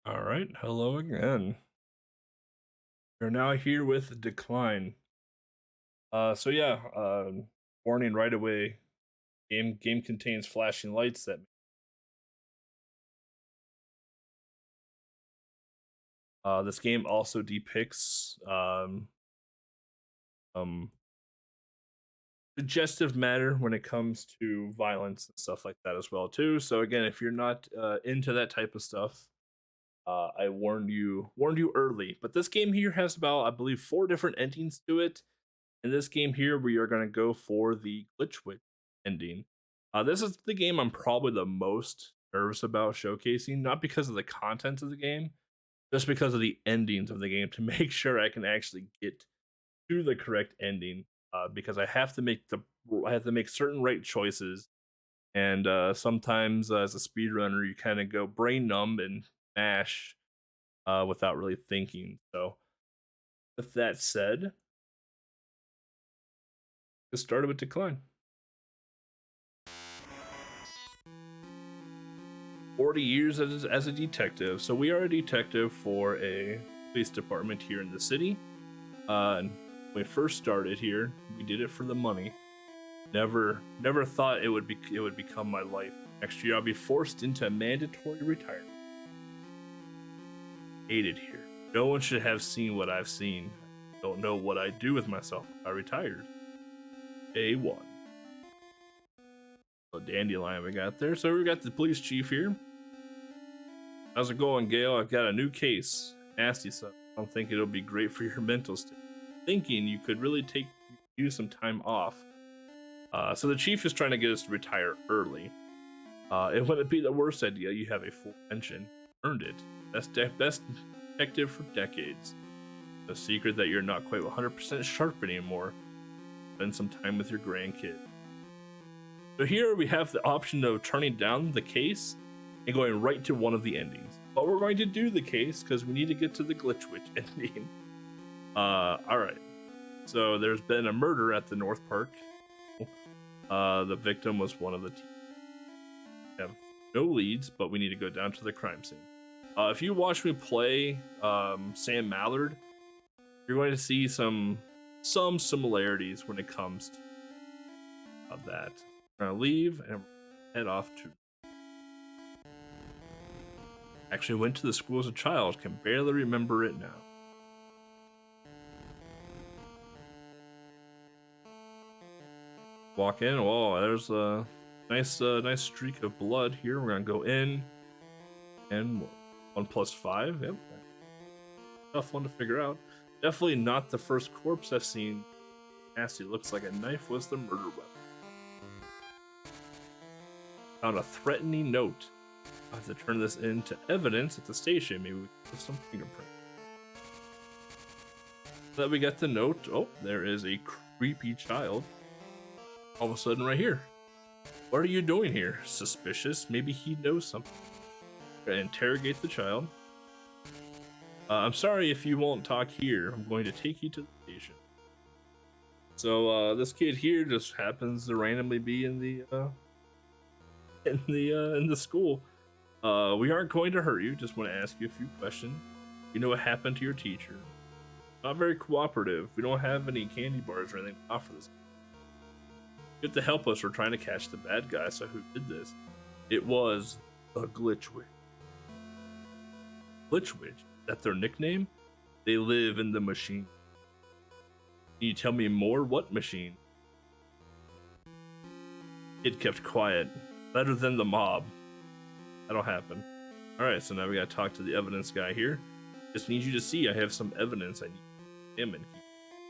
All right, hello again. We're now here with Decline. So yeah, warning right away. Game contains flashing lights that this game also depicts um suggestive matter when it comes to violence and stuff like that as well too. So again, if you're not into that type of stuff, I warned you early. But this game here has about I believe four different endings to it. In this game here, we are going to go for the glitch witch ending. This is the game I'm probably the most nervous about showcasing, not because of the content of the game, just because of the endings of the game to make sure I can actually get to the correct ending. Because I have to make certain right choices, and sometimes as a speedrunner, you kind of go brain numb and mash without really thinking. So, with that said, get started with Decline. 40 years as a detective. So we are a detective for a police department here in the city. And when we first started here, we did it for the money. Never thought it would become my life. Next year I'll be forced into mandatory retirement. Hate it here. No one should have seen what I've seen. Don't know what I'd do with myself if I retired. A1. A dandelion we got there. So we got the police chief here. How's it going, Gail? I've got a new case. Nasty stuff. I don't think it'll be great for your mental state. Thinking you could really use some time off. So the chief is trying to get us to retire early. It wouldn't be the worst idea. You have a full pension. Earned it. Best detective for decades. The secret that you're not quite 100% sharp anymore. Spend some time with your grandkid. So here we have the option of turning down the case and going right to one of the endings. But we're going to do the case because we need to get to the glitch witch ending. Alright. So there's been a murder at the North Park. The victim was one of the team. We have no leads, but we need to go down to the crime scene. If you watch me play Sam Mallard, you're going to see some similarities when it comes to that. We're gonna leave and head off to. Actually went to the school as a child, can barely remember it now. Walk in. Whoa, there's a nice streak of blood here. We're gonna go in, and 1 + 5. Yep, tough one to figure out. Definitely not the first corpse I've seen. Nasty. Looks like a knife was the murder weapon. Found a threatening note. I have to turn this into evidence at the station. Maybe we can put some fingerprint. That we got the note. Oh, there is a creepy child. All of a sudden, right here. What are you doing here? Suspicious. Maybe he knows something. Gonna interrogate the child. I'm sorry if you won't talk here. I'm going to take you to the station. So this kid here just happens to randomly be in the in the school. We aren't going to hurt you. Just want to ask you a few questions. You know what happened to your teacher? Not very cooperative. We don't have any candy bars or anything to offer this. You have to help us. We're trying to catch the bad guy. So who did this? It was a glitch witch. Glitch witch? That's their nickname? They live in the machine. Can you tell me more? What machine? It kept quiet. Better than the mob. That'll happen. Alright, so now we gotta talk to the evidence guy here. Just need you to see I have some evidence I need him and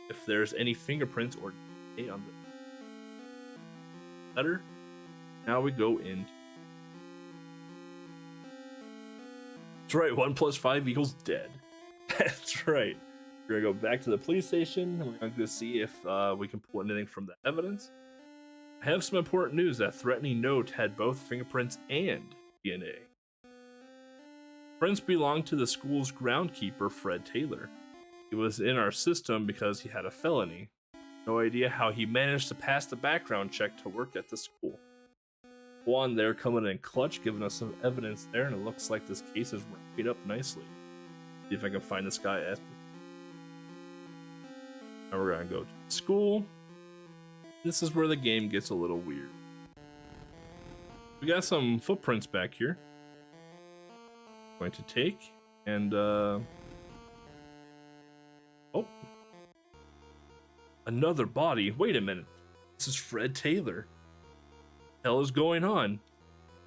if there's any fingerprints or DNA on the letter. Now we go into. That's right, 1 + 5 = dead. That's right. We're gonna go back to the police station and we're gonna go see if we can pull anything from the evidence. I have some important news. That threatening note had both fingerprints and DNA. Prints belonged to the school's groundkeeper, Fred Taylor. He was in our system because he had a felony. No idea how he managed to pass the background check to work at the school. Juan there coming in clutch, giving us some evidence there, and it looks like this case is wrapping up nicely. See if I can find this guy after. Now we're gonna go to school. This is where the game gets a little weird. We got some footprints back here. Going to take and oh, another body. Wait a minute, this is Fred Taylor. What the hell is going on?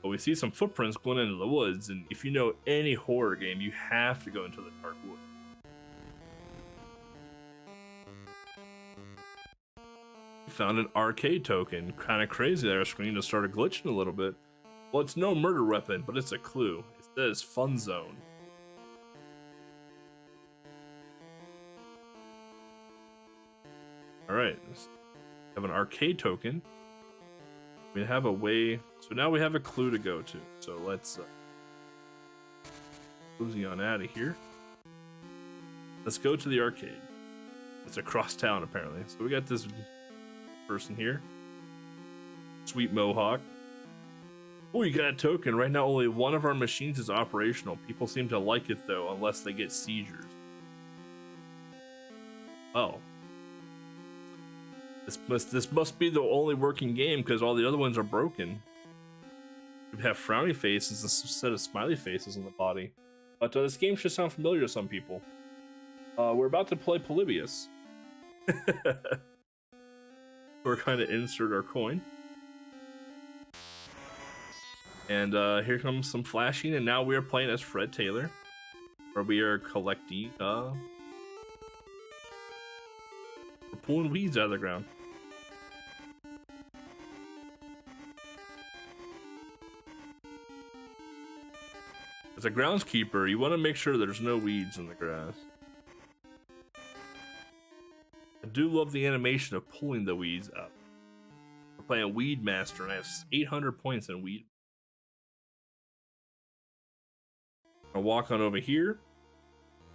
Well, we see some footprints going into the woods, and if you know any horror game, you have to go into the dark woods. Found an arcade token. Kind of crazy that our screen just started glitching a little bit. Well, it's no murder weapon, but it's a clue. It says Fun Zone. Alright, we have an arcade token. We have a way, so now we have a clue to go to. So let's cozy on out of here. Let's go to the arcade. It's across town apparently. So we got this person here. Sweet Mohawk. Oh, you got a token. Right now only one of our machines is operational. People seem to like it though, unless they get seizures. Oh. This must be the only working game because all the other ones are broken. We have frowny faces instead of smiley faces on the body. But this game should sound familiar to some people. We're about to play Polybius. We're kind of insert our coin. And here comes some flashing, and now we are playing as Fred Taylor. Where we are collecting, we're pulling weeds out of the ground. As a groundskeeper, you want to make sure there's no weeds in the grass. I do love the animation of pulling the weeds up. We're playing Weed Master, and I have 800 points in weed. I'll walk on over here.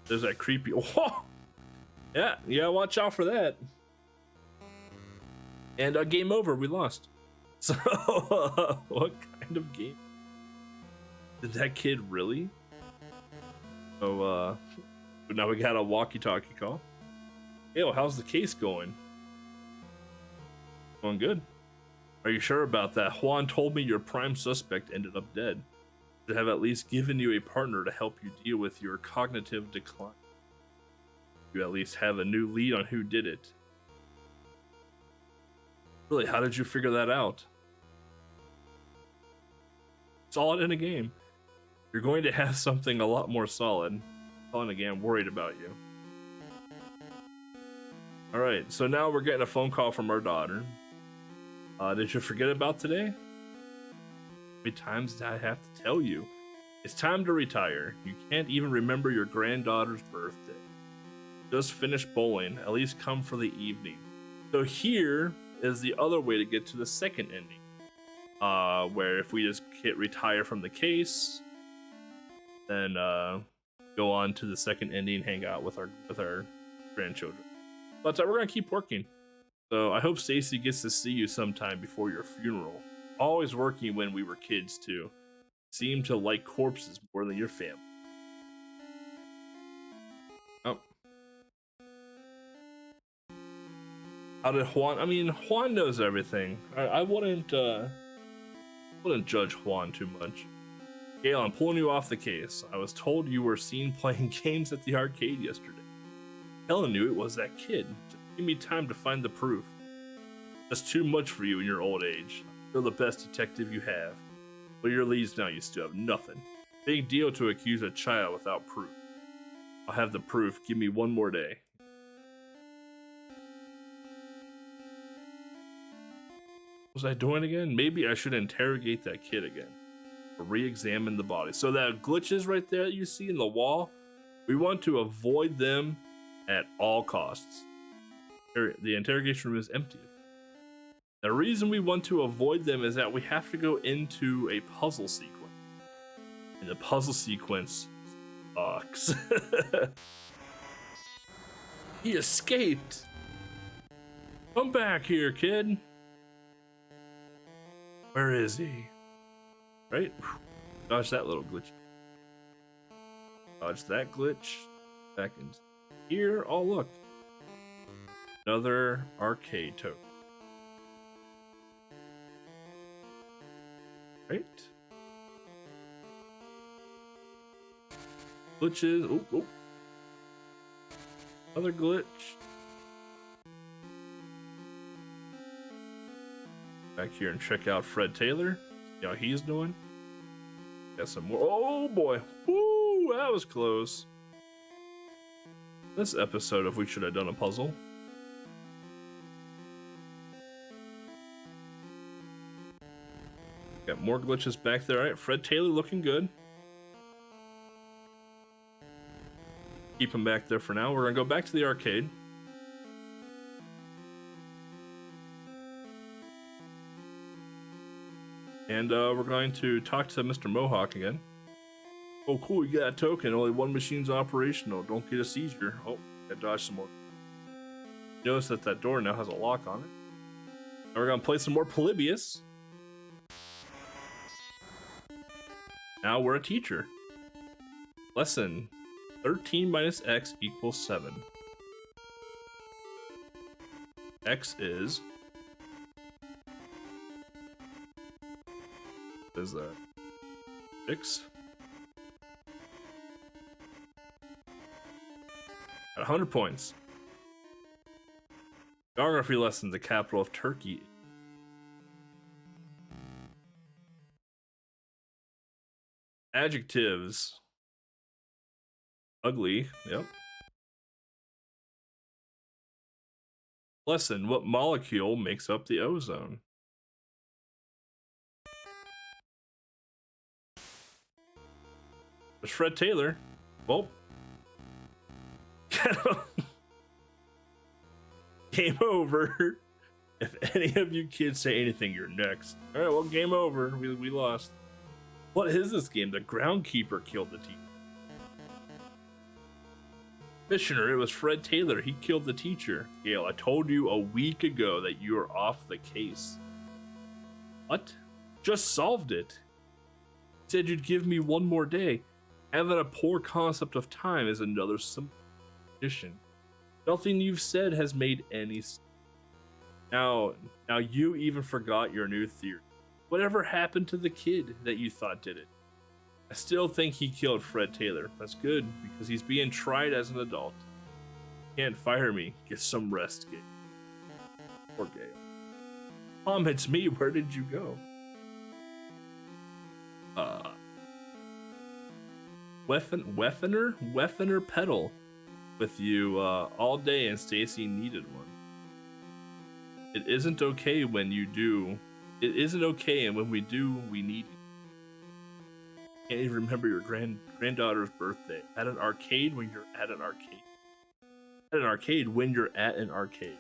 There's that creepy. Oh! Yeah, watch out for that. And game over, we lost. So, what kind of game? Did that kid really? So, now we got a walkie-talkie call. Yo, how's the case going? Going good. Are you sure about that? Juan told me your prime suspect ended up dead. Should have at least given you a partner to help you deal with your cognitive decline. You at least have a new lead on who did it. Really, how did you figure that out? Solid in a game. You're going to have something a lot more solid. Solid again, I'm worried about you. Alright, so now we're getting a phone call from our daughter. Did you forget about today? How many times did I have to tell you? It's time to retire. You can't even remember your granddaughter's birthday. Just finished bowling. At least come for the evening. So here is the other way to get to the second ending. Where if we just hit retire from the case, then go on to the second ending, hang out with our grandchildren. But we're gonna keep working. So I hope Stacy gets to see you sometime before your funeral. Always working when we were kids too. Seem to like corpses more than your family. Oh. How did Juan? I mean, Juan knows everything. I wouldn't judge Juan too much. Gail, I'm pulling you off the case. I was told you were seen playing games at the arcade yesterday. Helen knew it was that kid. Just give me time to find the proof. That's too much for you in your old age. You're the best detective you have. But your leads now, you still have nothing. Big deal to accuse a child without proof. I'll have the proof. Give me one more day. What was I doing again? Maybe I should interrogate that kid again. Or re-examine the body. So that glitches right there that you see in the wall, we want to avoid them at all costs. The interrogation room is empty. The reason we want to avoid them is that we have to go into a puzzle sequence. And the puzzle sequence sucks. He escaped. Come back here, kid. Where is he? Right? Dodge that little glitch. Dodge that glitch. Back in here. Oh, look. Another arcade token. Right? Glitches. Oh, oh. Another glitch. Back here and check out Fred Taylor. See how he's doing. Got some more. Oh boy. Woo, that was close. This episode of We Should Have Done a Puzzle. Got more glitches back there. All right, Fred Taylor looking good. Keep him back there for now. We're gonna go back to the arcade. And we're going to talk to Mr. Mohawk again. Oh, cool, you got a token. Only one machine's operational. Don't get a seizure. Oh, I dodged some more. Notice that that door now has a lock on it. And we're going to play some more Polybius. Now we're a teacher. Lesson 13 minus x equals 7. X is... What is that? 6? At 100 points. Geography lesson, the capital of Turkey. Adjectives. Ugly, yep. Lesson, what molecule makes up the ozone? There's Fred Taylor. Well. Game over. If any of you kids say anything, you're next. Alright, well, game over. We lost. What is this game? The groundkeeper killed the teacher. Commissioner, it was Fred Taylor. He killed the teacher. Gail, I told you a week ago that you were off the case. What? Just solved it. You said you'd give me one more day. Having a poor concept of time is another simple condition. Nothing you've said has made any sense. Now you even forgot your new theory. Whatever happened to the kid that you thought did it? I still think he killed Fred Taylor. That's good, because he's being tried as an adult. Can't fire me. Get some rest, Gail. Poor Gail. Mom, it's me. Where did you go? Weffener pedal with you all day, and Stacy needed one. It isn't okay when you do. It isn't okay, and when we do, we need you. Can't even remember your granddaughter's birthday. At an arcade when you're at an arcade. At an arcade when you're at an arcade.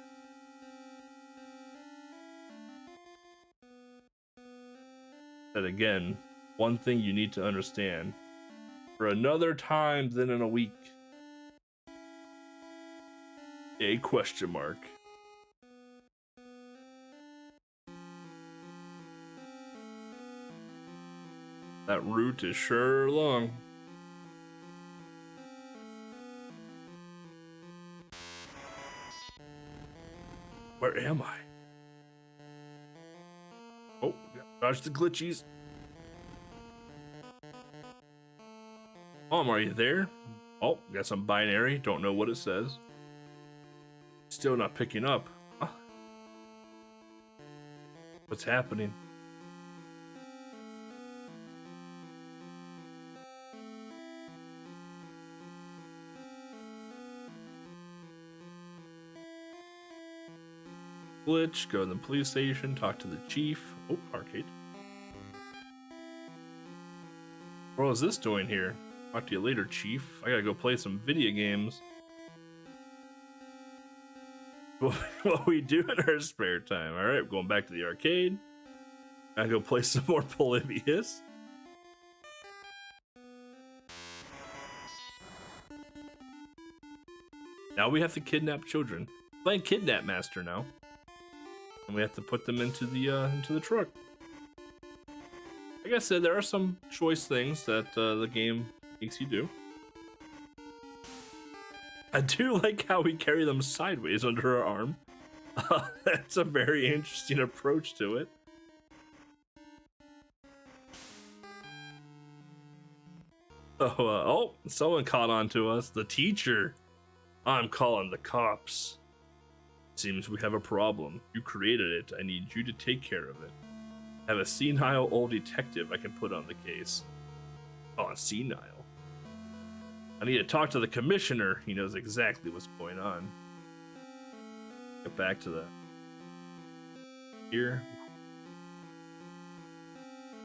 And again, one thing you need to understand. For another time than in a week. A question mark. That route is sure long. Where am I? Oh, dodge the glitchies. Mom, are you there? Oh, got some binary. Don't know what it says. Still not picking up. Huh? What's happening? Glitch, go to the police station, talk to the chief. Oh, arcade. What is this doing here? Talk to you later, chief. I gotta go play some video games. What we do in our spare time. Alright, going back to the arcade. Gotta go play some more Polybius. Now we have to kidnap children. Playing Kidnap Master now. And we have to put them into the truck. like I said, there are some choice things that the game makes you do. I do like how we carry them sideways under our arm. That's a very interesting approach to it. Oh, someone caught on to us. The teacher. I'm calling the cops. Seems we have a problem. You created it. I need you to take care of it. Have a senile old detective I can put on the case. Oh, senile. I need to talk to the commissioner. He knows exactly what's going on. Get back to that. Here.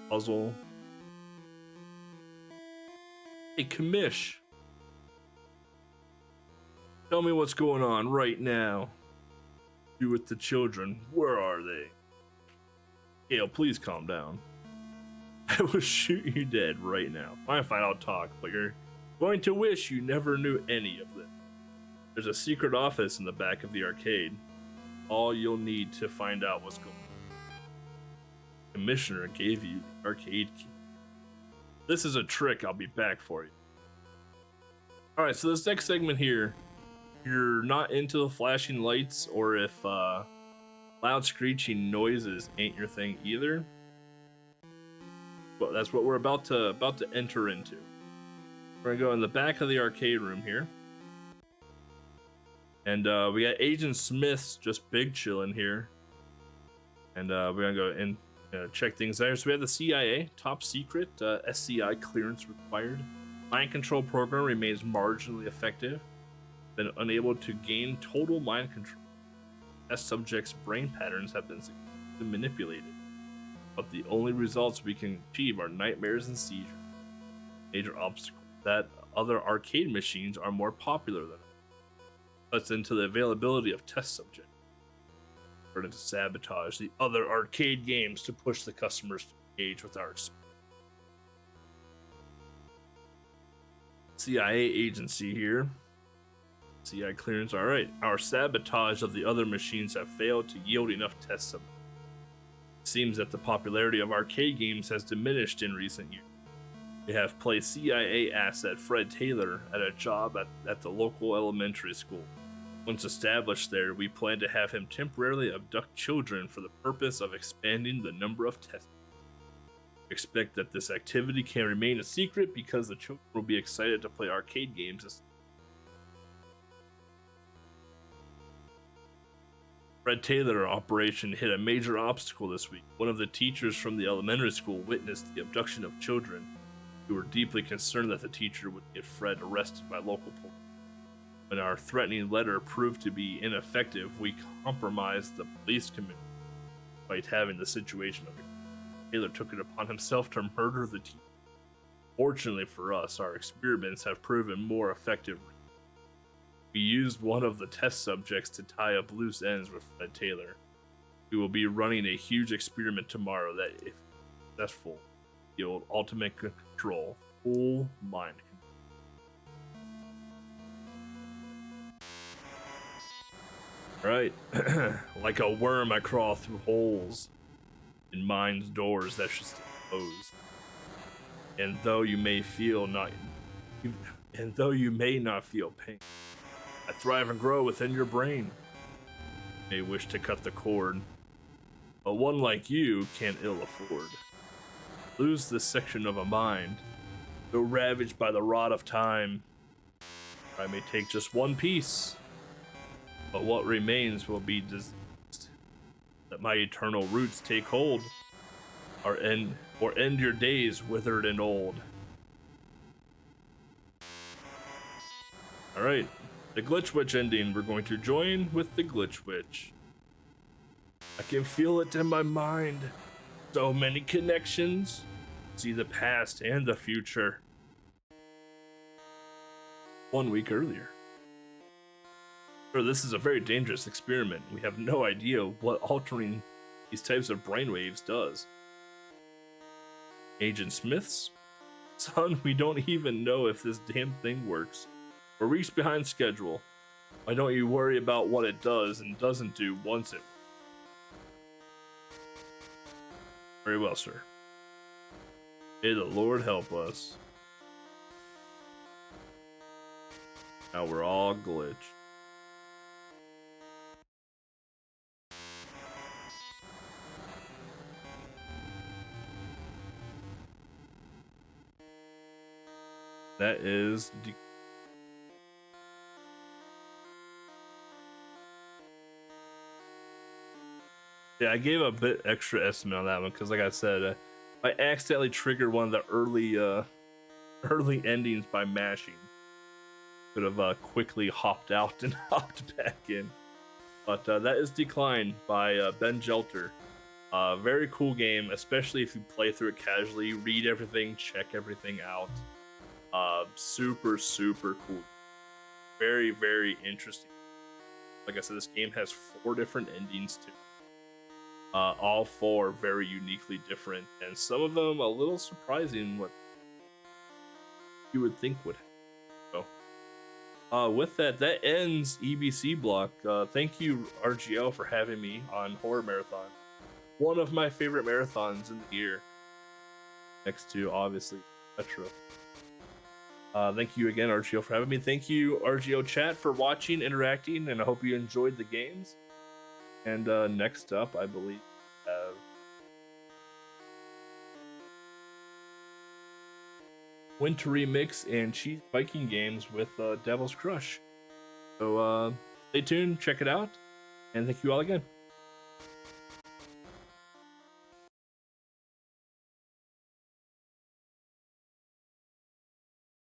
Puzzle. Hey, commish. Tell me what's going on right now. You with the children. Where are they? Gail, please calm down. I will shoot you dead right now. Fine, I'll talk, but you're going to wish you never knew any of this. There's a secret office in the back of the arcade. All you'll need to find out what's going on. The commissioner gave you the arcade key. This is a trick. I'll be back for you. Alright, so this next segment here, you're not into the flashing lights, or if loud screeching noises ain't your thing either. Well, that's what we're about to enter into. We're gonna go in the back of the arcade room here. And we got Agent Smith's just big chillin' here. And we're gonna go and check things there. So we have the CIA, top secret, SCI clearance required. Mind control program remains marginally effective. Been unable to gain total mind control. Test subjects' brain patterns have been manipulated. But the only results we can achieve are nightmares and seizures. Major obstacle that other arcade machines are more popular than it. Cuts into the availability of test subjects. Starting to sabotage the other arcade games to push the customers to engage with our experience. CIA agency here. CIA clearance, alright. Our sabotage of the other machines have failed to yield enough test subjects. It seems that the popularity of arcade games has diminished in recent years. We have placed CIA asset Fred Taylor at a job at the local elementary school. Once established there, we plan to have him temporarily abduct children for the purpose of expanding the number of tests. Expect that this activity can remain a secret because the children will be excited to play arcade games. Fred Taylor operation hit a major obstacle this week. One of the teachers from the elementary school witnessed the abduction of children. We were deeply concerned that the teacher would get Fred arrested by local police. When our threatening letter proved to be ineffective, we compromised the police committee by having the situation under control. Taylor took it upon himself to murder the teacher. Fortunately for us, our experiments have proven more effective. We used one of the test subjects to tie up loose ends with Fred Taylor. We will be running a huge experiment tomorrow that, if successful, yield ultimate control, full mind control. Right, like a worm I crawl through holes in mind's doors that should stay closed. And though you may not feel pain, I thrive and grow within your brain. You may wish to cut the cord, but one like you can't ill afford. Lose this section of a mind, though ravaged by the rot of time. I may take just one piece, but what remains will be diseased. Let my eternal roots take hold, or end your days withered and old. Alright, the Glitch Witch ending. We're going to join with the Glitch Witch. I can feel it in my mind. So many connections. See the past and the future. 1 week earlier. Sure, this is a very dangerous experiment. We have no idea what altering these types of brainwaves does. Agent Smith's? Son, we don't even know if this damn thing works. We're weeks behind schedule. Why don't you worry about what it does and doesn't do once it... Very well, sir. May the Lord help us. Now we're all glitched. That is yeah, I gave a bit extra estimate on that one because, like I said, I accidentally triggered one of the early endings by mashing. Could have quickly hopped out and hopped back in, but that is Decline by Ben Jelter. Very cool game, especially if you play through it casually, read everything, check everything out. Super cool. Very interesting. Like I said, this game has 4 different endings too. All 4 very uniquely different, and some of them a little surprising what you would think would happen. So, with that, that ends EBC block. Thank you, RGL, for having me on Horror Marathon. One of my favorite marathons in the year, next to obviously Metro. Thank you again, RGO, for having me. Thank you, RGO chat, for watching, interacting, and I hope you enjoyed the games. And next up, I believe, we have Winter Remix and Cheese Viking games with Devil's Crush. So stay tuned, check it out, and thank you all again.